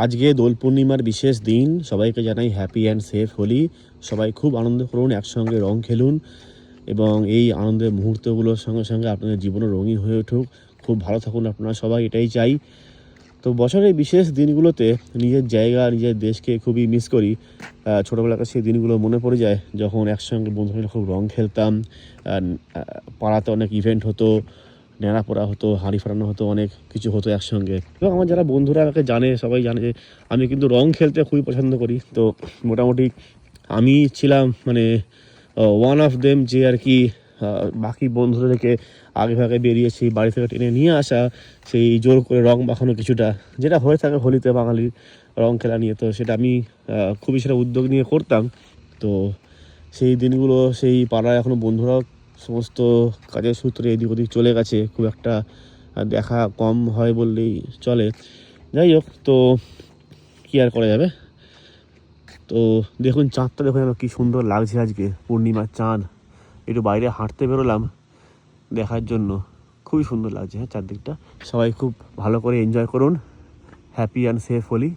আজকে দোল পূর্ণিমার বিশেষ দিন, সবাইকে জানাই হ্যাপি অ্যান্ড সেফ হোলি। সবাই খুব আনন্দ করুন, একসঙ্গে রং খেলুন এবং এই আনন্দের মুহূর্তগুলোর সঙ্গে সঙ্গে আপনাদের জীবনও রঙিন হয়ে উঠুক। খুব ভালো থাকুন আপনারা সবাই, এটাই চাই। তো বছরের বিশেষ দিনগুলোতে নিজের জায়গা, নিজের দেশকে খুবই মিস করি। ছোটোবেলাকার সেই দিনগুলো মনে পড়ে যায়, যখন একসঙ্গে বন্ধুরা খুব রং খেলতাম। পাড়াতে অনেক ইভেন্ট হতো, ন্যাড়া পড়া হতো, হাঁড়ি ফাটানো হতো, অনেক কিছু হতো একসঙ্গে। এবং আমার যারা বন্ধুরা আমাকে জানে, সবাই জানে যে আমি কিন্তু রং খেলতে খুবই পছন্দ করি। তো মোটামুটি আমি ছিলাম মানে ওয়ান অফ দেম, যে আর কি বাকি বন্ধুদেরকে আগে ভাগে বেরিয়েছি বাড়ি থেকে টেনে নিয়ে আসা, সেই জোর করে রং মাখানো কিছুটা, যেটা হয়ে থাকে হোলিতে বাঙালির রং খেলা নিয়ে। তো সেটা আমি খুবই সেটা উদ্যোগ নিয়ে করতাম। তো সেই দিনগুলো, সেই পাড়ায় এখনও বন্ধুরাও সমস্ত কাজের সূত্রে এদিক ওদিক চলে গেছে, খুব একটা দেখা কম হয় বললেই চলে। যাই হোক, তো কী আর করা যাবে। তো দেখুন চাঁদটা, দেখুন যেন কী সুন্দর লাগছে আজকে, পূর্ণিমার চাঁদ। একটু বাইরে হাঁটতে বেরোলাম দেখার জন্য, খুবই সুন্দর লাগছে। চারদিকটা সবাই খুব ভালো করে এনজয় করুন। Happy and safe Holi.